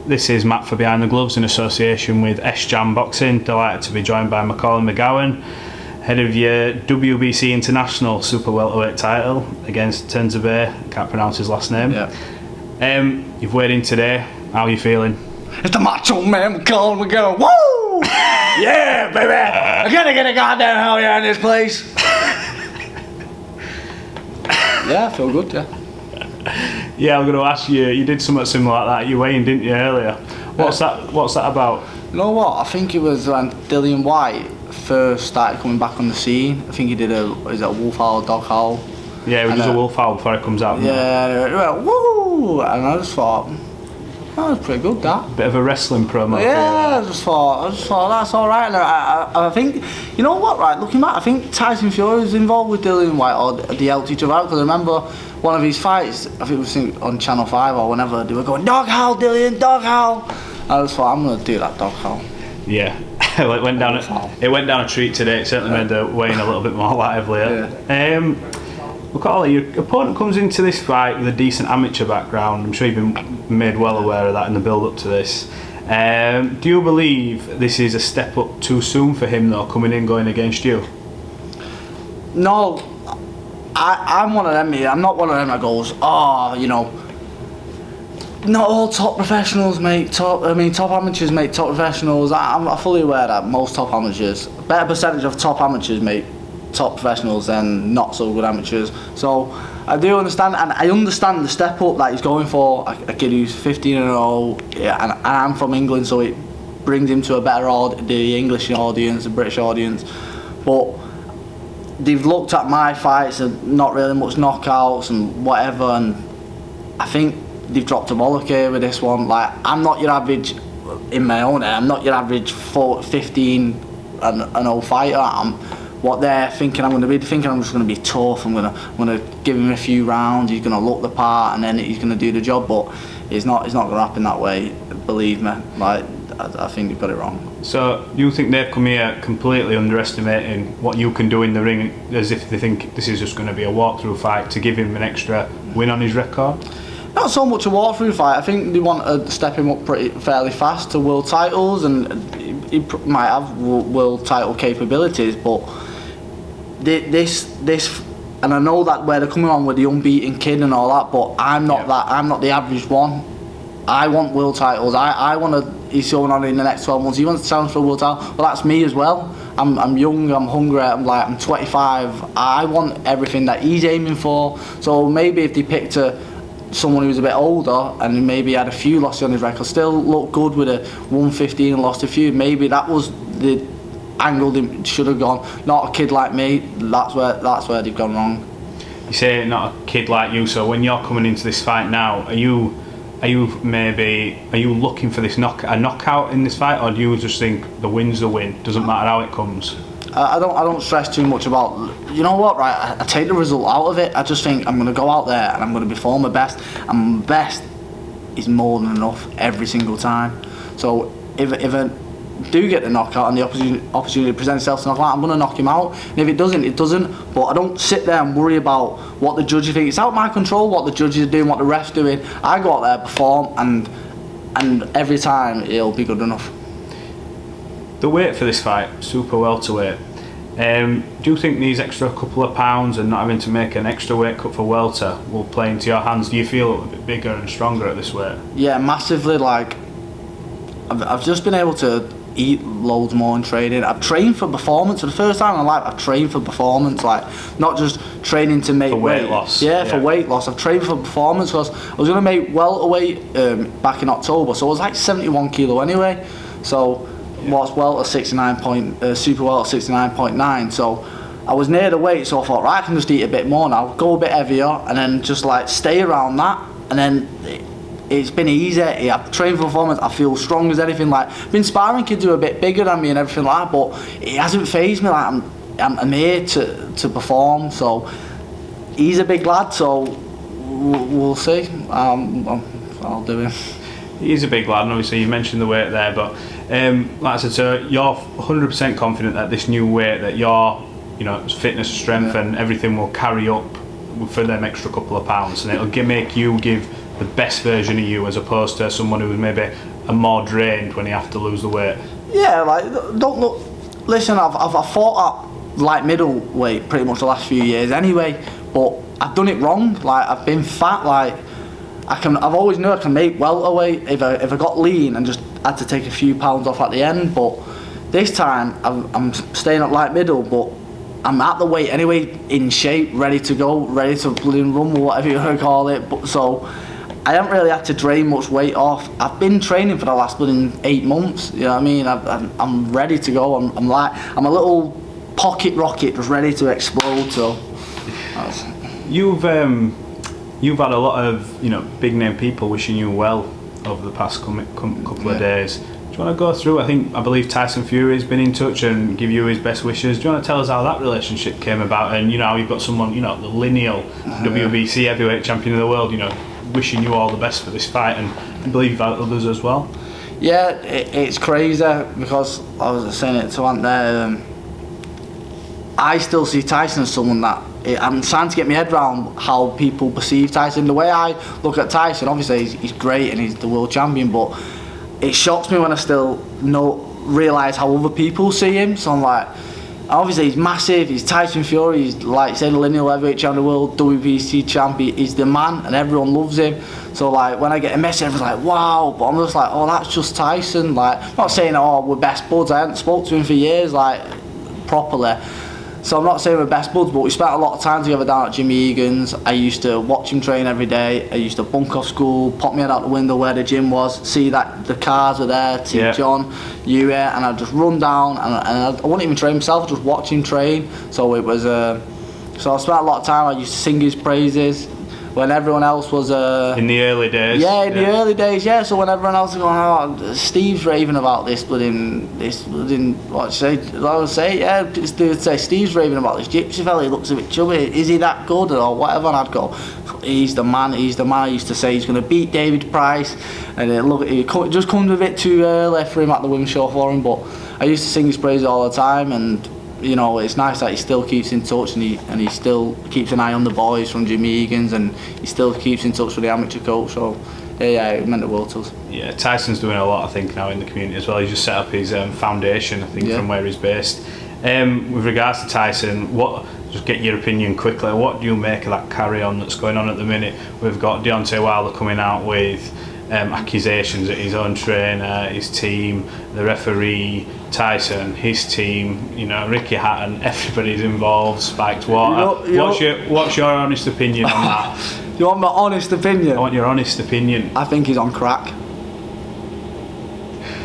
This is Matt for Behind the Gloves in association with S-Jam Boxing. Delighted to be joined by Mcgowan, head of your WBC International Super Welterweight title against Tenzabeh. Can't pronounce his last name. Yeah. You've weighed in today. How are you feeling? It's the Macho Man Mcgowan. Woo! Yeah, baby! I'm gonna get a goddamn hell yeah in this place. Yeah, I feel good, yeah. Yeah, I'm going to ask you. You did something similar like that. You weighed in, didn't you, earlier? What's that about? You know what? I think it was when Dillian White first started coming back on the scene. I think he did a wolf howl, dog howl. Yeah, he does a wolf howl before it comes out. Yeah, it went woo! And I just thought, that was pretty good, that. Bit of a wrestling promo. Yeah, I just thought that's all right. And I think, you know what, right? Looking back, I think Tyson Fury was involved with Dillian White, or they helped each other out. Because I remember one of his fights, I think it was on Channel 5 or whenever, they were going, dog howl, Dillian, dog howl. I just thought, I'm going to do that dog howl. Yeah, it went down a treat today. It certainly made the weigh-in a little bit more lively. Yeah. Macaulay, your opponent comes into this fight with a decent amateur background. I'm sure you've been made well aware of that in the build-up to this. Do you believe this is a step up too soon for him, though, coming in going against you? No, I'm one of them. I'm not one of them that goes, not all top professionals make top amateurs make top professionals. I'm fully aware that most top amateurs, a better percentage of top amateurs make top professionals than not so good amateurs. So I do understand, and I understand the step up that he's going for. A kid who's 15-0, and I'm from England, so it brings him to a better the English audience, the British audience. But they've looked at my fights and not really much knockouts and whatever, and I think they've dropped a bollock here with this one. Like, I'm not your average, in my own head, I'm not your average 15-0 fighter. What they're thinking I'm going to be, they're thinking I'm just going to be tough. I'm going to give him a few rounds. He's going to look the part, and then he's going to do the job. But it's not going to happen that way. Believe me. Like, I think you've got it wrong. So you think they've come here completely underestimating what you can do in the ring, as if they think this is just going to be a walkthrough fight to give him an extra win on his record? Not so much a walkthrough fight. I think they want to step him up fairly fast to world titles, and he might have world title capabilities, but this, and I know that where they're coming on with the unbeaten kid and all that, but I'm not that. I'm not the average one. I want world titles. I want to. He's going on in the next 12 months. He wants to challenge for a world title. Well, that's me as well. I'm young. I'm hungry. I'm 25. I want everything that he's aiming for. So maybe if they picked someone who was a bit older and maybe had a few losses on his record, still looked good with a 115 and lost a few, maybe that was the angle they should have gone. Not a kid like me. That's where they've gone wrong. You say not a kid like you, so when you're coming into this fight now, are you looking for this knockout in this fight, or do you just think the win's the win, doesn't matter how it comes? I don't stress too much about, you know what, right, I take the result out of it. I just think I'm going to go out there and I'm going to perform my best, and my best is more than enough every single time. So if I do get the knockout and the opportunity presents itself to knock him out, I'm going to knock him out. And if it doesn't, it doesn't. But I don't sit there and worry about what the judges think. It's out of my control what the judges are doing, what the ref's doing. I go out there, perform, and every time it'll be good enough. The weight for this fight, super welterweight. Do you think these extra couple of pounds and not having to make an extra weight cut for welter will play into your hands? Do you feel a bit bigger and stronger at this weight? Yeah, massively. Like, I've just been able to eat loads more in training. I've trained for performance. For the first time in my life, I've trained for performance, like not just training to make weight loss. Yeah, for weight loss. I've trained for performance because I was going to make welterweight back in October, so I was like 71 kilo anyway. So what's welter 69 super welter 69.9. So I was near the weight, so I thought, right, I can just eat a bit more now, go a bit heavier, and then just like stay around that, and then it's been easy. I've trained for performance. I feel strong as anything. Like, I've been sparring kids who are a bit bigger than me and everything like that, but it hasn't phased me. Like, I'm here to perform. So he's a big lad. So we'll see. I'll do it. He's a big lad, and obviously you mentioned the weight there, but like I said, so you're 100% confident that this new weight, that your fitness, strength, and everything will carry up for them extra couple of pounds, and it'll make you give the best version of you, as opposed to someone who's maybe are more drained when you have to lose the weight? Yeah, like, don't look. Listen, I've fought at light middleweight pretty much the last few years anyway, but I've done it wrong. Like, I've been fat. Like, I've always knew I can make welterweight if I got lean and just had to take a few pounds off at the end. But this time I'm staying at light middle, but I'm at the weight anyway, in shape, ready to go, ready to blooming rumble, whatever you want to call it. But so I haven't really had to drain much weight off. I've been training for the last 8 months. You know what I mean? I'm ready to go. I'm a little pocket rocket, just ready to explode. So you've had a lot of big name people wishing you well over the past couple of days. Do you want to go through? I believe Tyson Fury has been in touch and give you his best wishes. Do you want to tell us how that relationship came about? And how you've got someone, the lineal WBC heavyweight champion of the world, wishing you all the best for this fight, and I believe you've had others as well. Yeah, it's crazy because I was saying it to Ant there. I still see Tyson as someone that I'm trying to get my head around how people perceive Tyson. The way I look at Tyson, obviously he's great and he's the world champion, but it shocks me when I still realise how other people see him. So I'm like, obviously he's massive, he's Tyson Fury, he's like say the lineal heavyweight champion of the world, WBC champion, he's the man and everyone loves him. So like when I get a message, everyone's like, wow, but I'm just like, oh, that's just Tyson. Like, I'm not saying, oh, we're best buds, I hadn't spoke to him for years, like, properly. So I'm not saying we're best buds, but we spent a lot of time together down at Jimmy Egan's. I used to watch him train every day. I used to bunk off school, pop my head out the window where the gym was, see that the cars were there, see John, you here, and I'd just run down and I wouldn't even train myself, just watch him train. So it was, so I spent a lot of time, I used to sing his praises when everyone else was in the early days. Yeah, the early days, yeah. So when everyone else was going, oh, Steve's raving about this blooding, what say? I would say, yeah, they'd say Steve's raving about this gypsy fella. He looks a bit chubby. Is he that good or whatever? And I'd go, he's the man. He's the man. I used to say he's going to beat David Price, and it just comes a bit too early for him at the women's show for him. But I used to sing his praises all the time, and it's nice that he still keeps in touch and he still keeps an eye on the boys from Jimmy Egan's, and he still keeps in touch with the amateur coach. So yeah, it meant the world to us. Yeah, Tyson's doing a lot, I think, now in the community as well. He's just set up his foundation, I think, from where he's based. With regards to Tyson, just get your opinion quickly. What do you make of that carry-on that's going on at the minute? We've got Deontay Wilder coming out with accusations at his own trainer, his team, the referee, Tyson, his team, Ricky Hatton, everybody's involved, spiked water. What's your honest opinion on that? You want my honest opinion? I want your honest opinion. I think he's on crack.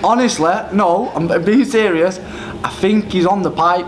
Honestly, no, I'm being serious. I think he's on the pipe.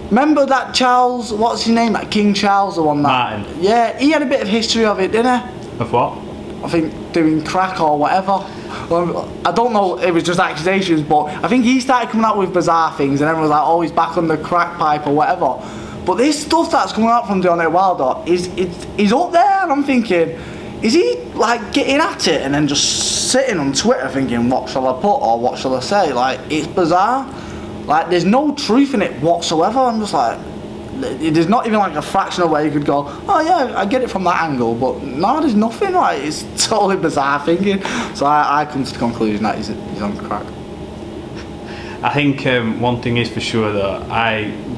Remember that Charles, what's his name, that King Charles, the one that... Martin. Yeah, he had a bit of history of it, didn't he? Of what? I think doing crack or whatever. I don't know, it was just accusations, but I think he started coming out with bizarre things and everyone was like, oh, he's back on the crack pipe or whatever. But this stuff that's coming out from Deontay Wilder is up there, and I'm thinking, is he like getting at it and then just sitting on Twitter thinking, what shall I put or what shall I say? Like, it's bizarre. Like, there's no truth in it whatsoever. I'm just like, there's not even like a fraction of where you could go, oh yeah, I get it from that angle, but no, there's nothing. Like, it's totally bizarre thinking. So I come to the conclusion that he's on crack. I think one thing is for sure though,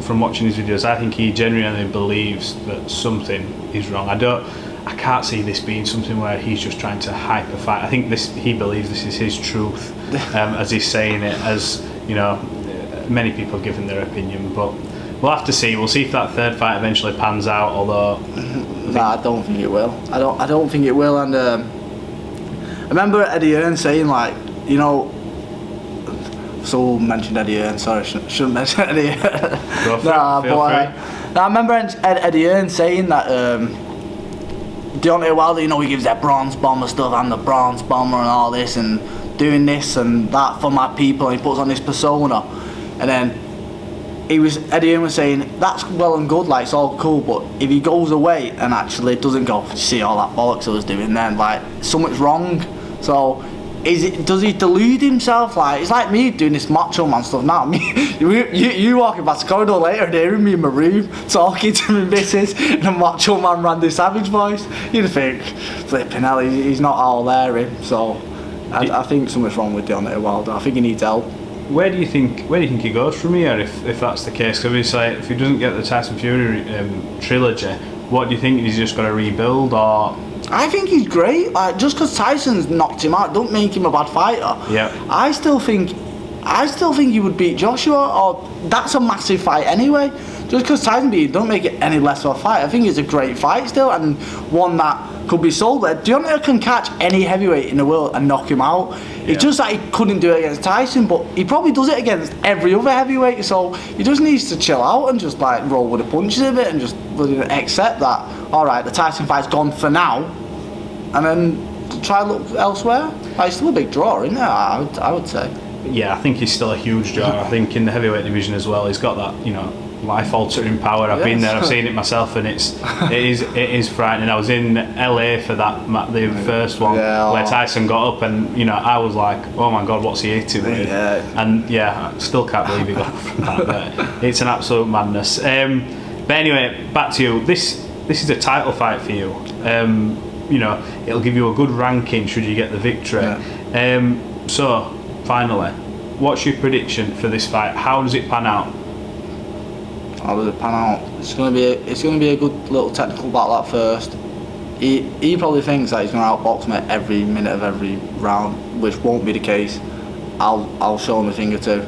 from watching his videos, I think he genuinely believes that something is wrong. I can't see this being something where he's just trying to hype a fight. I think he believes this is his truth, as he's saying it, as many people giving their opinion, but we'll have to see. We'll see if that third fight eventually pans out, although... Nah, I don't think it will. I don't think it will, and I remember Eddie Hearn saying, like, so mentioned Eddie Hearn, sorry, shouldn't mention Eddie Hearn. Go for it, I remember Eddie Hearn saying that Deontay Wilder, he gives that bronze bomber stuff, I'm the bronze bomber and all this, and doing this and that for my people, and he puts on this persona, and then Eddie Hearn was saying, that's well and good, like, it's all cool, but if he goes away and actually doesn't go, see all that bollocks I was doing then, like, something's wrong. So does he delude himself? Like, it's like me doing this macho man stuff now. You walking past the corridor later and hearing me in my room talking to my missus in a macho man Randy Savage voice. You'd think, flipping hell, he's not all there, him. So I think something's wrong with Deontay Wilder. I think he needs help. Where do you think he goes from here if that's the case? Because obviously, if he doesn't get the Tyson Fury trilogy, what do you think? He's just got to rebuild, or? I think he's great. Like, just because Tyson's knocked him out, don't make him a bad fighter. Yeah. I still think he would beat Joshua, or that's a massive fight anyway. Just because Tyson beat him, don't make it any less of a fight. I think it's a great fight still, and one that could be sold. Deontay can catch any heavyweight in the world and knock him out. Yeah. It's just that he couldn't do it against Tyson, but he probably does it against every other heavyweight. So he just needs to chill out and just like roll with the punches a bit and just really accept that. All right, the Tyson fight's gone for now, and then try to look elsewhere. Like, it's still a big draw, isn't it? I would say. Yeah, I think he's still a huge draw. I think in the heavyweight division as well, he's got that, life-altering power. I've been there, I've seen it myself, and it is frightening. I was in LA for the first one, where Tyson got up, and I was like, oh my god, what's he hitting with? And I still can't believe he got up from that. It's an absolute madness. But anyway, back to you. This is a title fight for you. It'll give you a good ranking should you get the victory. So finally, what's your prediction for this fight? How does it pan out? How does it pan out? It's gonna be a good little technical battle at first. He probably thinks that he's gonna outbox me every minute of every round, which won't be the case. I'll show him a thing or two.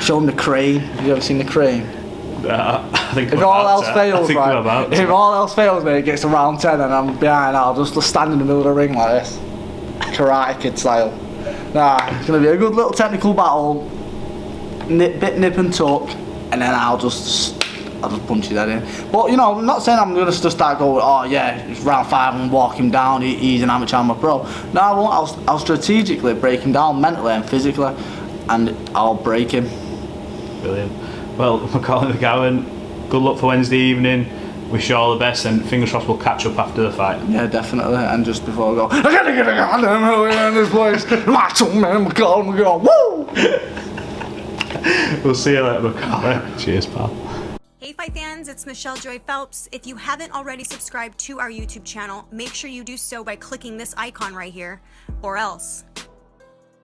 Show him the crane. Have you ever seen the crane? I think if all else fails, right? If all else fails, mate, it gets to round 10 and I'm behind. I'll just stand in the middle of the ring like this, Karate Kid style. It's gonna be a good little technical battle. Bit nip and tuck, and then I'll just punch his head in. But I'm not saying I'm gonna just start going, oh yeah, it's round 5 and walk him down. He's an amateur, I'm a pro. No, I won't. I'll strategically break him down mentally and physically, and I'll break him. Brilliant. Well, Mcgowan, good luck for Wednesday evening. Wish you all the best, and fingers crossed we'll catch up after the fight. Yeah, definitely. And just before I go, I gotta get a goddamn hell in this place. Macho man, Mcgowan, woo! We'll see you later, Mcgowan. Cheers, pal. Hey fight fans, it's Michelle Joy Phelps. If you haven't already subscribed to our YouTube channel, make sure you do so by clicking this icon right here, or else.